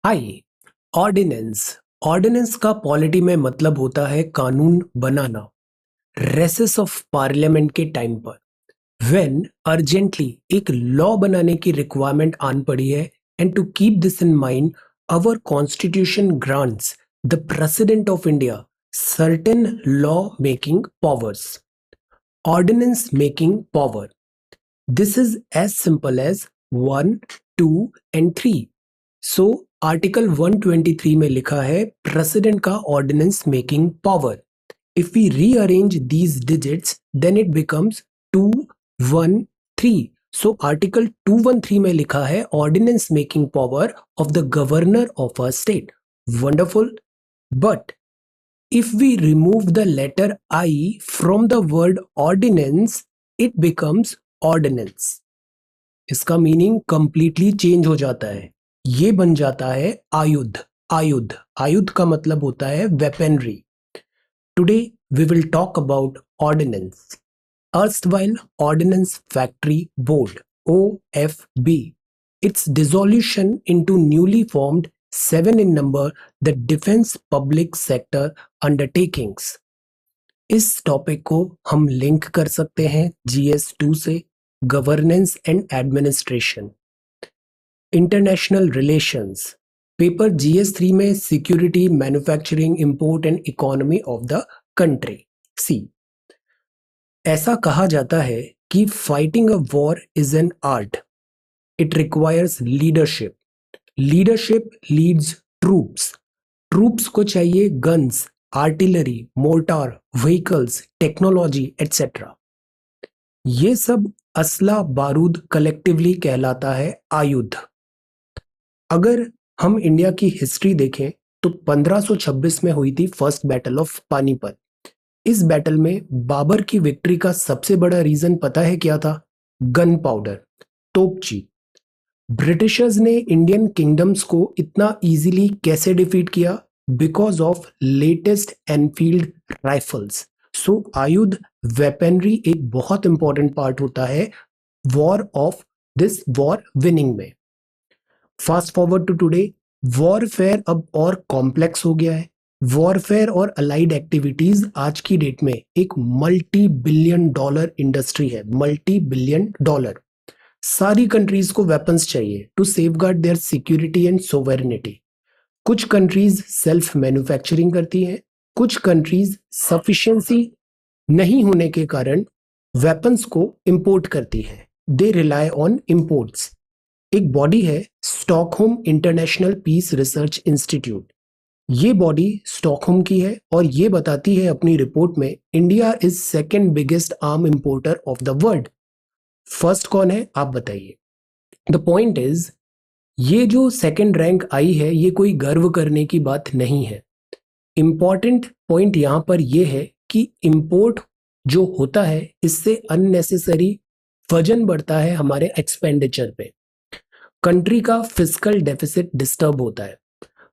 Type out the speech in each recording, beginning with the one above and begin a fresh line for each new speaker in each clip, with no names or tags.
हाय। Ordinance ordinance का polity में मतलब होता है कानून बनाना। रेसेस ऑफ पार्लियामेंट के टाइम पर व्हेन अर्जेंटली एक लॉ बनाने की रिक्वायरमेंट आन पड़ी है, and to keep this in mind our constitution grants the president of India certain law making powers. Ordinance making power, this is as simple as 1, 2 and 3। So article 123 में लिखा है president का ordinance making power. If we rearrange these digits then it becomes 2, 1, 3। So article 213 में लिखा है ordinance making power of the governor of a state. Wonderful. But if we remove the letter I from the word ordinance, it becomes ordinance। इसका meaning completely change हो जाता है, ये बन जाता है आयुध। आयुध आयुध का मतलब होता है weaponry. Today we will talk about ordinance. Erstwhile ordinance factory board OFB, its dissolution into newly formed 7 in number the defense public sector undertakings। इस टॉपिक को हम लिंक कर सकते हैं GS2 से, governance and administration. International relations, paper GS3 में security, manufacturing, import and economy of the country. See, ऐसा कहा जाता है कि fighting a war is an art. It requires leadership. Leadership leads troops. Troops को चाहिए guns, artillery, mortar, vehicles, technology etcetera. ये सब असला बारूद कलेक्टिवली कहलाता है आयुध। अगर हम इंडिया की हिस्ट्री देखें तो 1526 में हुई थी फर्स्ट बैटल ऑफ पानीपत। इस बैटल में बाबर की विक्ट्री का सबसे बड़ा रीजन पता है क्या था? गन पाउडर, तोपची। ब्रिटिशर्स ने इंडियन किंगडम्स को इतना इजीली कैसे डिफीट किया? Because of latest Enfield rifles. So आयुध, वेपनरी एक बहुत इंपॉर्टेंट पार्ट होता है war of this war winning में। Fast forward to today, warfare अब और कॉम्प्लेक्स हो गया है। वॉरफेयर और अलाइड एक्टिविटीज आज की डेट में एक मल्टी बिलियन डॉलर इंडस्ट्री है। Multi billion dollar. सारी कंट्रीज को वेपन्स चाहिए to safeguard their security and sovereignty. कुछ कंट्रीज सेल्फ मैन्युफैक्चरिंग करती हैं, कुछ कंट्रीज सफिशिएंसी नहीं होने के कारण वेपन्स को इंपोर्ट करती हैं। They rely on imports. एक बॉडी है Stockholm international peace research institute. ये बॉडी स्टॉकहोम की है और ये बताती है अपनी रिपोर्ट में India is second biggest arm importer of the world. First कौन है आप बताइए। द पॉइंट इज, ये जो सेकेंड रैंक आई है ये कोई गर्व करने की बात नहीं है। इंपॉर्टेंट पॉइंट यहां पर यह है कि इंपोर्ट जो होता है इससे अननेसेसरी वजन बढ़ता है हमारे एक्सपेंडिचर पे। कंट्री का फिस्कल डेफिसिट डिस्टर्ब होता है।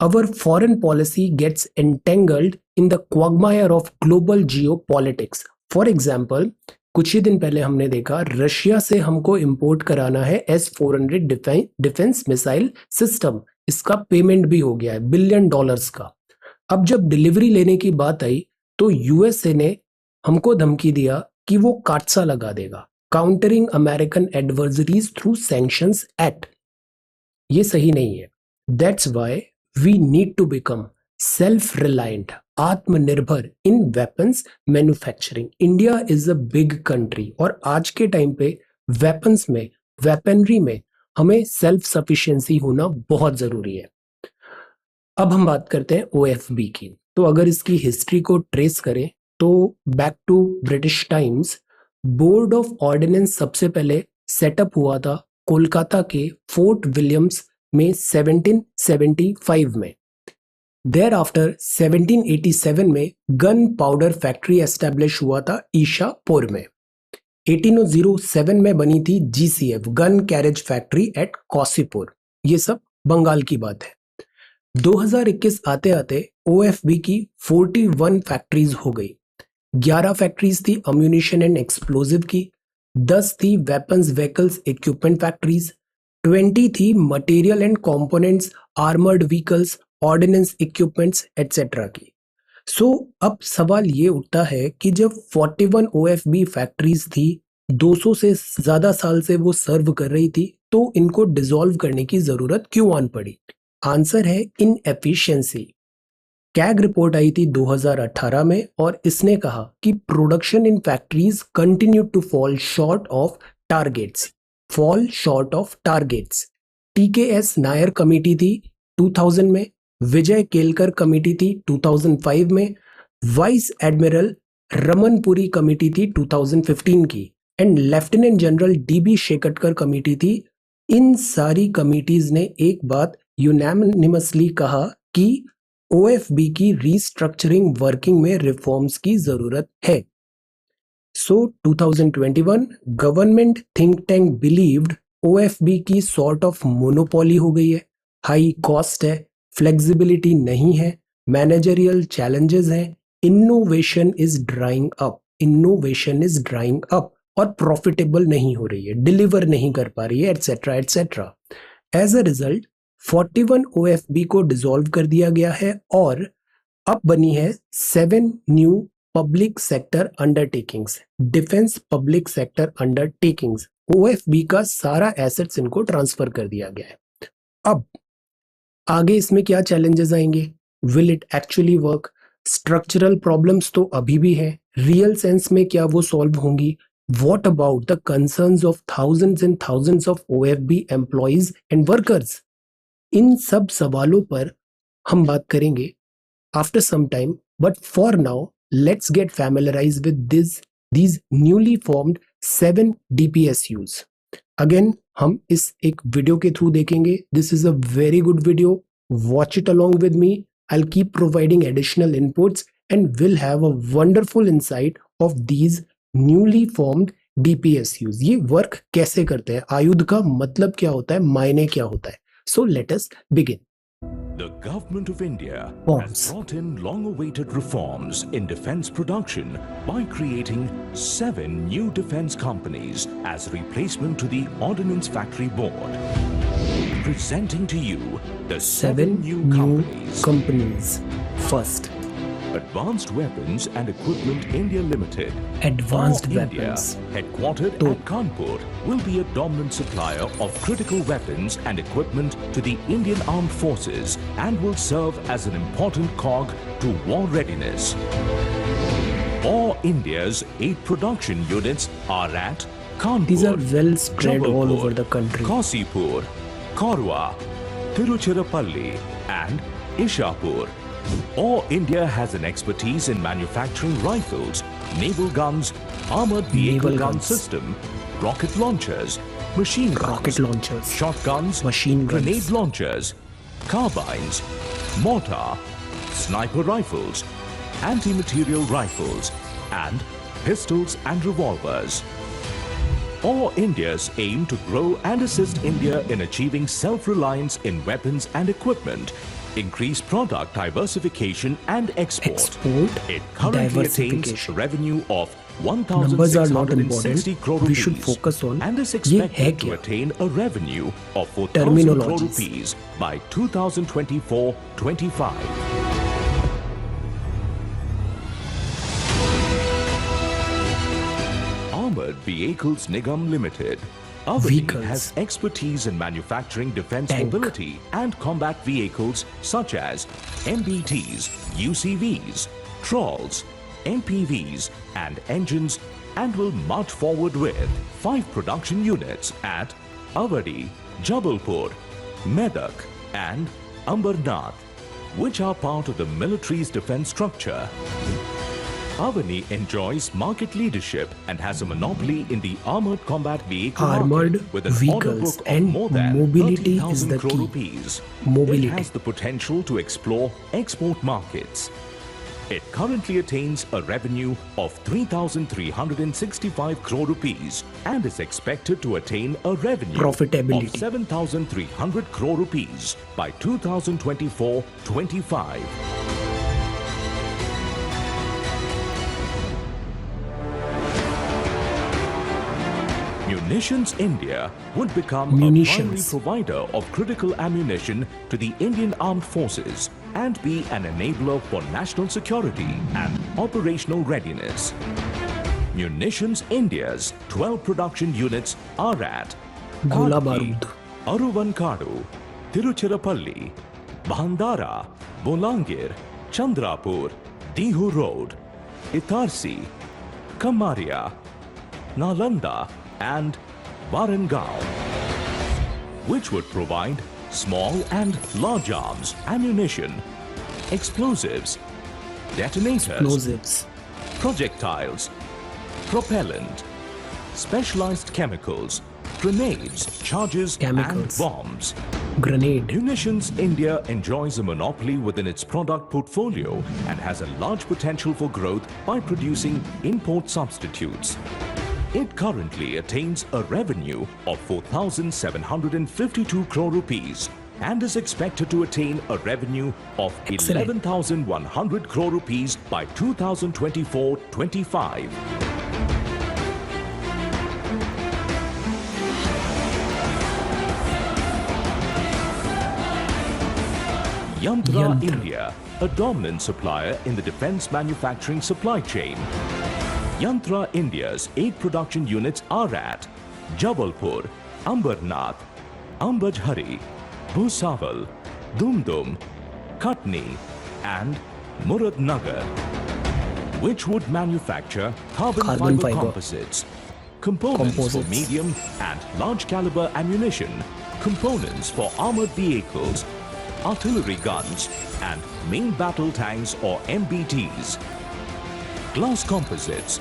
Our foreign policy gets entangled in the quagmire of global geopolitics. For example, कुछ ही दिन पहले हमने देखा रशिया से हमको इंपोर्ट कराना है S-400 डिफेंस मिसाइल सिस्टम। इसका पेमेंट भी हो गया है $1 बिलियन का। अब जब डिलीवरी लेने की बात आई तो USA ने हमको धमकी दिया कि वो काटसा लगा देगा, countering American adversaries through sanctions act. ये सही नहीं है। That's why we need to become self reliant, आत्मनिर्भर in weapons manufacturing. India is a big country और आज के टाइम पे वेपन्स में, वेपनरी में हमें सेल्फ सफिशिएंसी होना बहुत जरूरी है। अब हम बात करते हैं OFB की। तो अगर इसकी हिस्ट्री को ट्रेस करें तो back to British times, board of ordinance सबसे पहले सेटअप हुआ था कोलकाता के फोर्ट विलियम्स में 1775 में। देयर आफ्टर 1787 में गन पाउडर फैक्ट्री एस्टेब्लिश हुआ था ईशापुर में। 1807 में बनी थी GCF, gun carriage factory at Cossipore. ये सब बंगाल की बात है। 2021 आते आते OFB की 41 फैक्ट्रीज हो गई। 11 फैक्ट्रीज थी अम्यूनिशन एंड एक्सप्लोजिव की, 10 थी वेपन्स व्हीकल्स इक्विपमेंट फैक्ट्रीज, 20 थी material and components, armoured vehicles, ordinance equipments etcetera की। सो अब सवाल ये उठता है कि जब 41 OFB फैक्ट्रीज थी, 200 से ज्यादा साल से वो सर्व कर रही थी, तो इनको डिसॉल्व करने की जरूरत क्यों आन पड़ी? आंसर है इनएफिशिएंसी। कैग रिपोर्ट आई थी 2018 में और इसने कहा कि production in factories continue to fall short of targets. TKS Nair committee थी 2000 में, विजय केलकर कमेटी थी 2005 में, वाइस एडमिरल रमनपुरी कमेटी थी 2015 की, and lieutenant general DB Shekatkar committee थी। इन सारी कमिटीज ने एक बात यूनानिमसली कहा कि OFB की रीस्ट्रक्चरिंग वर्किंग में रिफॉर्म्स की जरूरत है। सो 2021 government think tank believed OFB की सॉर्ट ऑफ मोनोपोली हो गई है, हाई कॉस्ट है, फ्लेक्सिबिलिटी नहीं है, मैनेजरियल चैलेंजेस हैं, इनोवेशन इज ड्राइंग अप और प्रॉफिटेबल नहीं हो रही है, डिलीवर नहीं कर पा रही है, etcetera etcetera. As a result 41 OFB को डिसॉल्व कर दिया गया है और अब बनी है 7 new public sector undertakings, defence public sector undertakings. OFB का सारा एसेट्स इनको ट्रांसफर कर दिया गया है। अब आगे इसमें क्या चैलेंजेस आएंगे? Will it actually work? Structural problems तो अभी भी है, रियल सेंस में क्या वो सॉल्व होंगी? What about the concerns of thousands and thousands of OFB employees and workers? इन सब सवालों पर हम बात करेंगे after some time, but for now let's get familiarized with these newly formed 7 DPSUs. Again हम इस एक वीडियो के थ्रू देखेंगे. This is a very good video. Watch it along with me. I'll keep providing additional inputs and we'll have a wonderful insight of these newly formed DPSUs. ये work कैसे करते हैं, आयुध का मतलब क्या होता है, मायने क्या होता है? So let us begin.
The Government of India
Bombs.
has brought in long-awaited reforms in defence production by creating 7 new defence companies as replacement to the Ordnance Factory Board. Presenting to you the 7 new companies.
First,
Advanced Weapons and Equipment India Limited.
Advanced
Or
Weapons.
India, headquartered at Kanpur, will be a dominant supplier of critical weapons and equipment to the Indian Armed Forces and will serve as an important cog to war readiness. All India's 8 production units are at Kanpur.
These are well spread all
Jabalpur,
over the country.
Kasipur, Korwa, Tiruchirappalli and Ishapur. All India has an expertise in manufacturing rifles, naval guns, armored vehicle
Naval
gun
guns.
system, rocket launchers, machine guns,
Rocket launchers.
shotguns,
Machine guns.
grenade launchers, carbines, mortar, sniper rifles, anti-material rifles, and pistols and revolvers. All India's aim to grow and assist India in achieving self-reliance in weapons and equipment, increase product diversification and export.
Export
It currently attains
diversification.
revenue of
Numbers are not
1,660 crore
important. We
rupees
should focus on
and is
ये है
expected to
क्या?
attain a revenue of 4,000 crore
Terminologies.
rupees by 2024-25. Armored Vehicles Nigam Limited. Avani
Vehicles.
has expertise in manufacturing defense
Tank.
mobility and combat vehicles such as MBTs, UCVs, Trolls, MPVs and engines and will march forward with 5 production units at Avadi, Jabalpur, Medak and Ambernath, which are part of the military's defense structure. Avani enjoys market leadership and has a monopoly in the armored combat vehicle
Armored
market with an order
vehicles
book of
and
more than
mobility is
30,000
the
crore
key.
rupees.
Mobility.
It has the potential to explore export markets. It currently attains a revenue of 3,365 crore rupees and is expected to attain a revenue
Profitability.
of 7,300 crore rupees by 2024-25. Munitions India would become a primary
Munitions.
provider of critical ammunition to the Indian Armed Forces and be an enabler for national security and operational readiness. Munitions India's 12 production units are at
गोला
Karki,
बारूद,
Aruvankadu, Tiruchirappalli, Bhandara, Bolangir, Chandrapur, Dihu Road, Itarsi, Kamaria, Nalanda and Warangal, which would provide small and large arms, ammunition, explosives, detonators,
explosives,
projectiles, propellant, specialized chemicals, grenades, charges
Chemicals.
and bombs.
grenade,
Munitions India enjoys a monopoly within its product portfolio and has a large potential for growth by producing import substitutes. It currently attains a revenue of 4,752 crore rupees and is expected to attain a revenue of
Excellent.
11,100 crore rupees by 2024-25. Yantra
Yantra.
India, a dominant supplier in the defense manufacturing supply chain. Yantra India's 8 production units are at Jabalpur, Ambernath, Ambajhari, Bhusaval, Dumdum, Katni and Muradnagar, which would manufacture carbon
Carbon
fiber
fiber.
composites, components for
Composites.
medium and large caliber ammunition, components for armored vehicles, artillery guns and main battle tanks or MBTs, glass composites,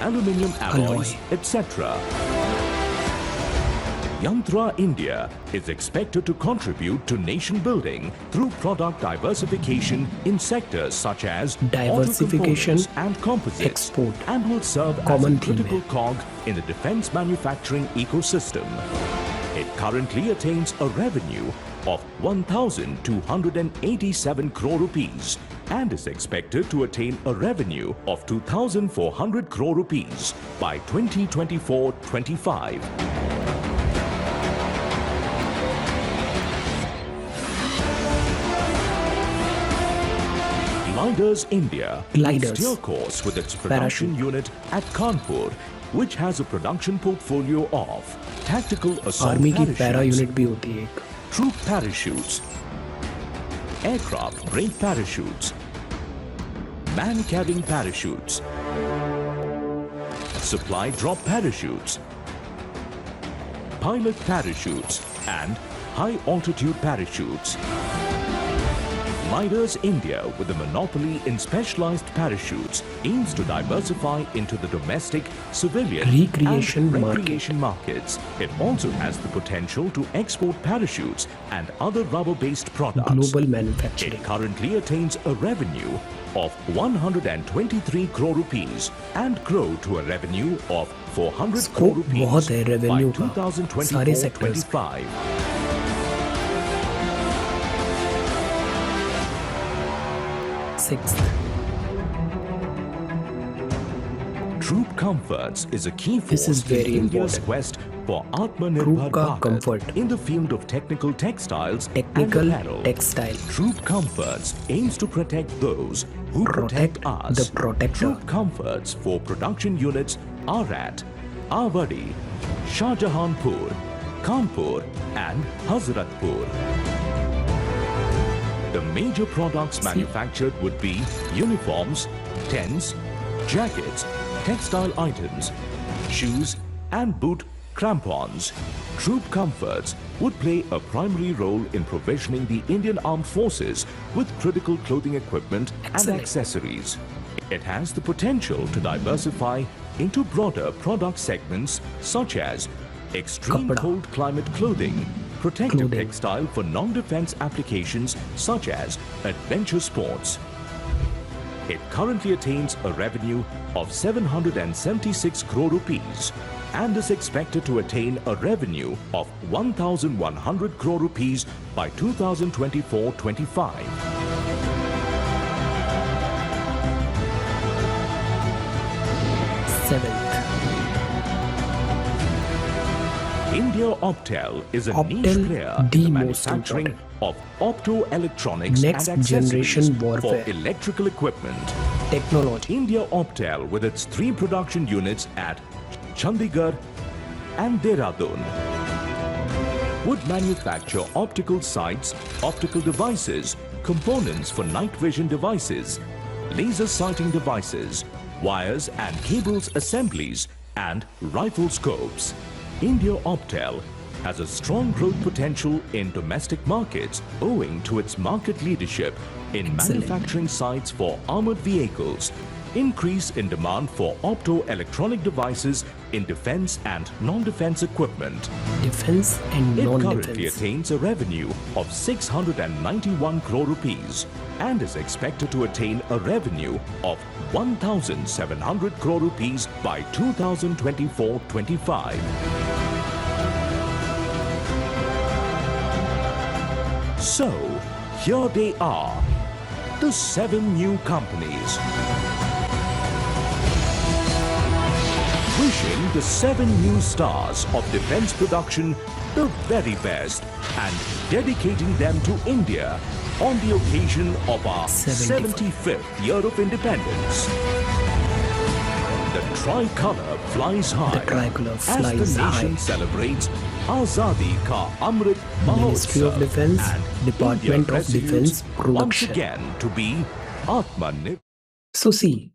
aluminium alloys,
Alloy.
etc. Yantra India is expected to contribute to nation building through product diversification in sectors such as
Diversification,
auto components and composites,
export.
and will serve
Common
as a
theme
critical
hai.
cog in the defense manufacturing ecosystem. It currently attains a revenue of 1,287 crore rupees and is expected to attain a revenue of 2,400 crore rupees by 2024-25. Gliders India
Gliders.
steer course with its production
Parachute.
unit at Kanpur, which has a production portfolio of tactical assault
army की
parachutes,
para unit भी होती है एक,
troop parachutes, aircraft brake parachutes, man-carrying parachutes, supply drop parachutes, pilot parachutes, and high-altitude parachutes. Gliders India, with a monopoly in specialized parachutes, aims to diversify into the domestic, civilian,
Recreation
and
market.
recreation markets. It also has the potential to export parachutes and other rubber-based products.
global
It
manufacturing,
currently attains a revenue of 123 crore rupees and grow to a revenue of 400 crore
Scope
rupees
बहुत है
by
revenue का, सारे sectors
2024-25.
Sixth,
Troop Comforts is a key
This
force
is very
in India's
important.
quest for Atmanirbhar
Troop का
Bharat
comfort.
in the field of technical textiles
technical
and apparel.
textile,
Troop Comforts aims to protect those who protect
Protect
us.
the protector.
Troop Comforts for production units are at Awadi, Shahjahanpur, Kanpur and Hazratpur. The major products manufactured would be uniforms, tents, jackets, textile items, shoes and boot crampons. Troop Comforts would play a primary role in provisioning the Indian Armed Forces with critical clothing equipment and
Excellent.
accessories. It has the potential to diversify into broader product segments such as extreme
Kapda.
cold climate clothing, protective
Clothing.
textile for non-defense applications such as adventure sports. It currently attains a revenue of 776 crore rupees and is expected to attain a revenue of 1,100 crore rupees by 2024-25.
seventh,
India Optel is a
Optel,
niche player in
the
the
most
manufacturing
important.
of optoelectronics
Next
and accessories
generation
for
warfare.
electrical equipment.
Technology.
India Optel, with its 3 production units at Chandigarh and Dehradun, would manufacture optical sights, optical devices, components for night vision devices, laser sighting devices, wires and cables assemblies, and rifle scopes. India Optel has a strong growth potential in domestic markets owing to its market leadership in
Excellent.
manufacturing sites for armored vehicles, increase in demand for optoelectronic devices in defense and non-defense equipment.
Defense and
It currently
non-defense.
attains a revenue of 691 crore rupees and is expected to attain a revenue of 1,700 crore rupees by 2024-25. So, here they are, the 7 new companies. Wishing the 7 new stars of defense production the very best and dedicating them to India on the occasion of our 75th year of independence. The tricolor flies high
The tricolor
as
flies
the nation
high.
celebrates Azadi Ka Amrit
Ministry of
Mahotsav
Defense,
and
Department
India
of
resolutes
Defense
once
Production.
again to be Atmanirbhar.
सो सी,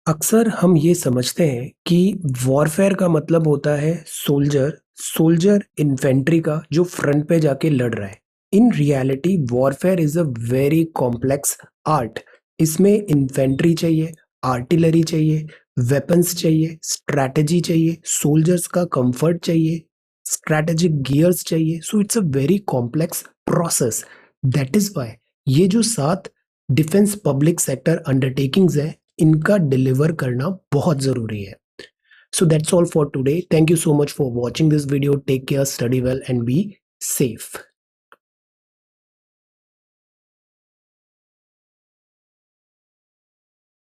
अक्सर हम ये समझते हैं कि warfare का मतलब होता है सोल्जर इन्फेंट्री का जो फ्रंट पे जाके लड़ रहा है. In reality warfare is a very complex art. इसमें इन्फेंट्री चाहिए, आर्टिलरी चाहिए, वेपन्स चाहिए, स्ट्रैटेजी चाहिए, सोल्जर्स का कंफर्ट चाहिए, स्ट्रैटेजिक गियर्स चाहिए. So it's a very complex process. That is why ये जो 7 डिफेंस पब्लिक सेक्टर अंडरटेकिंग्स है, इनका डिलीवर करना बहुत जरूरी है. So that's all for today. Thank you so much for watching this video. Take care, study well, and be safe.